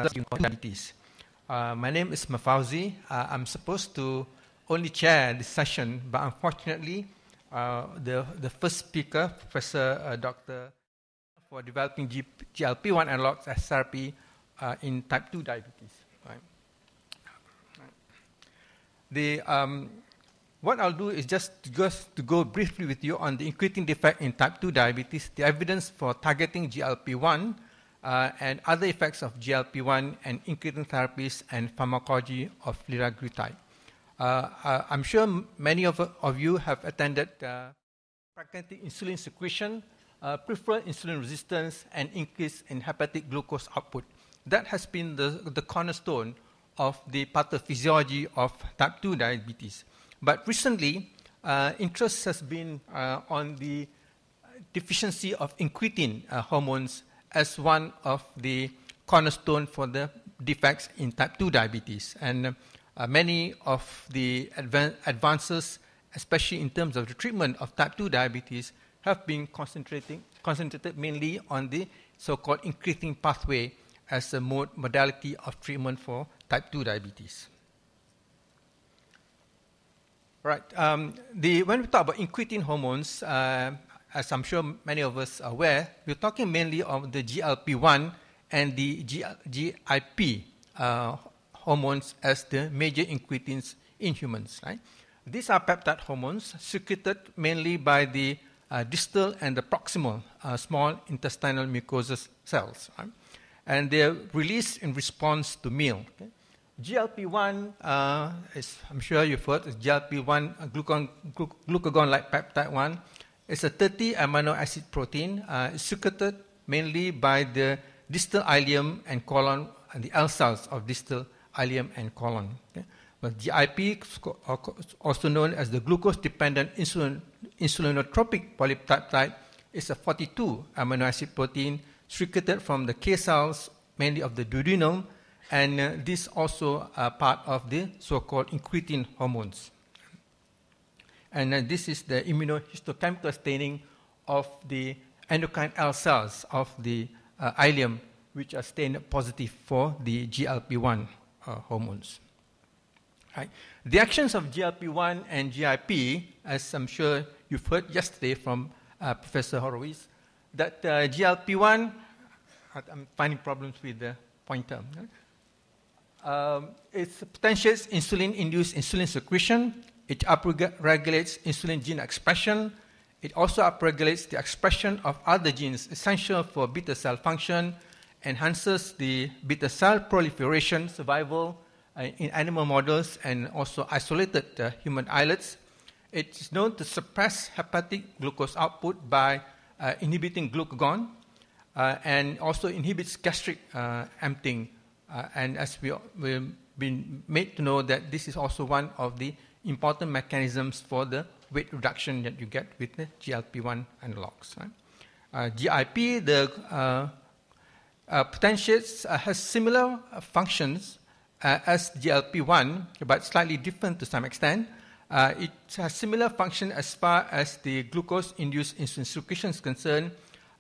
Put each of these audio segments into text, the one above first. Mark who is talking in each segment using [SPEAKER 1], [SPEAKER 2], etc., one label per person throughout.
[SPEAKER 1] diabetes. My name is Mafauzi. I'm supposed to only chair this session, but unfortunately, the first speaker, Professor Dr. for developing GLP-1 analogs as therapy in type 2 diabetes. Right. What I'll do is just to go briefly with you on the incretin defect in type 2 diabetes, the evidence for targeting GLP-1, and other effects of GLP-1 and incretin therapies and pharmacology of liraglutide. I'm sure many of you have attended pragmatic insulin secretion, peripheral insulin resistance, and increase in hepatic glucose output. That has been the cornerstone of the pathophysiology of type 2 diabetes. But recently, interest has been on the deficiency of incretin hormones as one of the cornerstone for the defects in type 2 diabetes. And many of the advances, especially in terms of the treatment of type 2 diabetes, have been concentrated mainly on the so-called incretin pathway as a modality of treatment for type 2 diabetes. Right. When we talk about incretin hormones, as I'm sure many of us are aware, we're talking mainly of the GLP-1 and the GIP hormones as the major incretins in humans. Right? These are peptide hormones secreted mainly by the distal and the proximal small intestinal mucosal cells. Right? And they're released in response to meal. Okay? GLP-1, I'm sure you've heard, is GLP-1 glucagon-like peptide 1. It's a 30 amino acid protein. It's secreted mainly by the distal ileum and colon and the L cells of distal ileum and colon. Okay? But GIP, also known as the glucose-dependent insulinotropic polypeptide, is a 42 amino acid protein secreted from the K cells, mainly of the duodenum, and this also part of the so-called incretin hormones. And this is the immunohistochemical staining of the endocrine L cells of the ileum, which are stained positive for the GLP-1 hormones. Right. The actions of GLP-1 and GIP, as I'm sure you've heard yesterday from Professor Horowitz, that GLP-1, I'm finding problems with the pointer. It potentiates insulin-induced insulin secretion. It upregulates insulin gene expression. It also upregulates the expression of other genes essential for beta cell function, enhances the beta cell proliferation, survival in animal models, and also isolated human islets. It is known to suppress hepatic glucose output by inhibiting glucagon, and also inhibits gastric emptying. And as we've been made to know that this is also one of the important mechanisms for the weight reduction that you get with the GLP-1 analogs. Right? GIP, the potentiates has similar functions as GLP-1, but slightly different to some extent. It has similar function as far as the glucose-induced insulin secretion is concerned,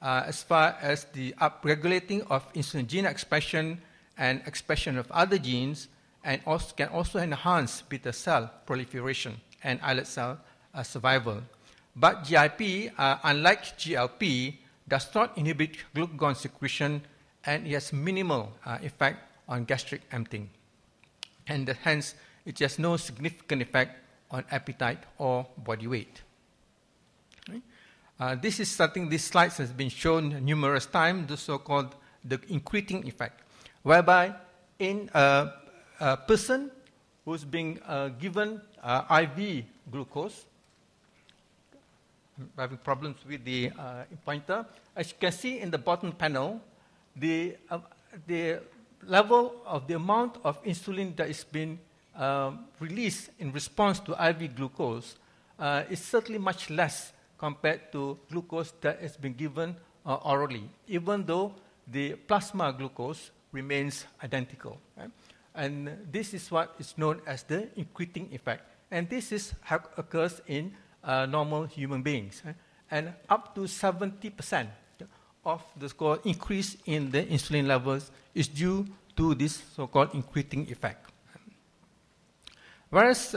[SPEAKER 1] as far as the upregulating of insulin gene expression and expression of other genes, and also can also enhance beta cell proliferation and islet cell survival. But GIP, unlike GLP, does not inhibit glucagon secretion, and it has minimal effect on gastric emptying. And hence, it has no significant effect on appetite or body weight. Right? This is something, this slide has been shown numerous times, the so-called the incretin effect, whereby in a person who's being given IV glucose, I'm having problems with the pointer. As you can see in the bottom panel, the level of the amount of insulin that is being released in response to IV glucose is certainly much less compared to glucose that has been given orally, even though the plasma glucose remains identical. Right? And this is what is known as the incretin effect. And this occurs in normal human beings. Right? And up to 70% of the increase in the insulin levels is due to this so-called incretin effect. Whereas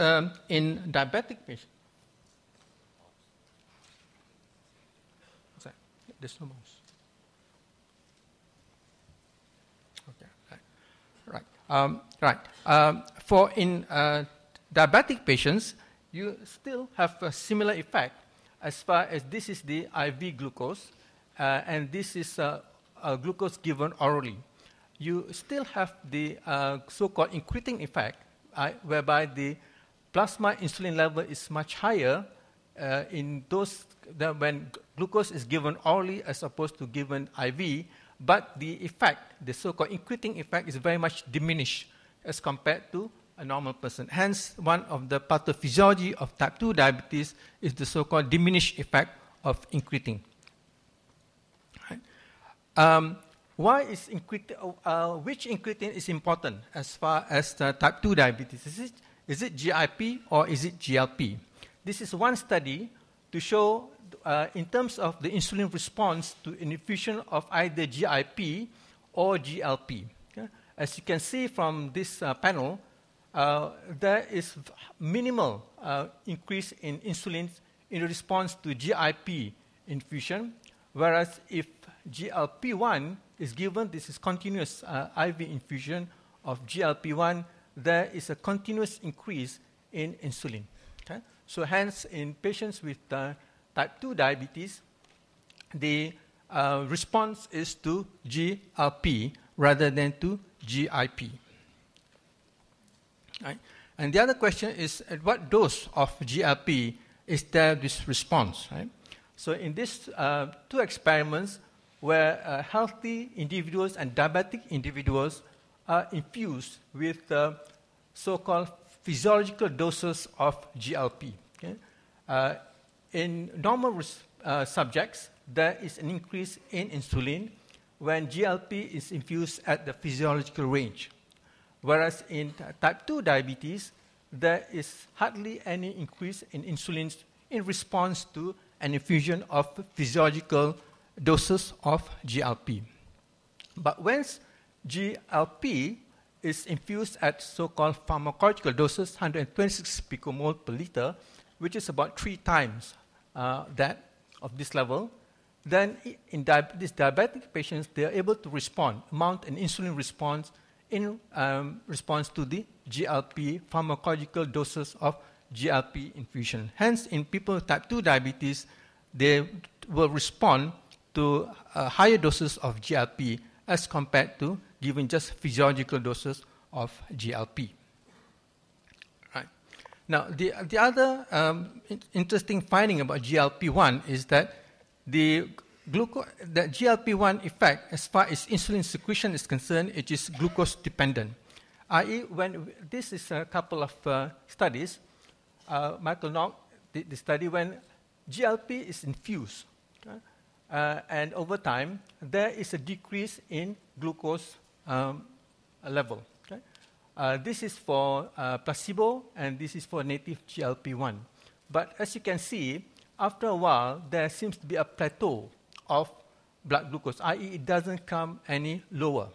[SPEAKER 1] in diabetic patients, there's no mouse. Okay, right. For in diabetic patients, you still have a similar effect as far as this is the IV glucose, and this is glucose given orally. You still have the so-called incretin effect, whereby the plasma insulin level is much higher in those when glucose is given orally as opposed to given IV, but the effect, the so-called incretin effect, is very much diminished as compared to a normal person. Hence, one of the pathophysiology of type 2 diabetes is the so-called diminished effect of incretin. Right. Why is incretin, which incretin is important as far as the type 2 diabetes? Is it GIP or is it GLP? This is one study to show in terms of the insulin response to an infusion of either GIP or GLP. Okay? As you can see from this panel, there is minimal increase in insulin in response to GIP infusion, whereas if GLP-1 is given, this is continuous IV infusion of GLP-1, there is a continuous increase in insulin. Okay? So hence, in patients with type 2 diabetes, the response is to GLP rather than to GIP. Right? And the other question is, at what dose of GLP is there this response? Right? So in these two experiments, where healthy individuals and diabetic individuals are infused with so-called physiological doses of GLP. Okay? In normal subjects, there is an increase in insulin when GLP is infused at the physiological range. Whereas in type 2 diabetes, there is hardly any increase in insulin in response to an infusion of physiological doses of GLP. But once GLP is infused at so-called pharmacological doses, 126 picomole per liter, which is about 3 times that of this level, then in these diabetic patients, they are able to respond, mount an insulin response in response to the GLP pharmacological doses of GLP infusion. Hence, in people with type 2 diabetes, they will respond to higher doses of GLP as compared to giving just physiological doses of GLP. Right. Now, the other interesting finding about GLP-1 is that the GLP-1 effect, as far as insulin secretion is concerned, it is glucose dependent. I.e., when this is a couple of studies, Michael Nock did the study when GLP is infused, okay? And over time, there is a decrease in glucose level. Okay? This is for placebo, and this is for native GLP-1. But as you can see, after a while, there seems to be a plateau of blood glucose, i.e., it doesn't come any lower.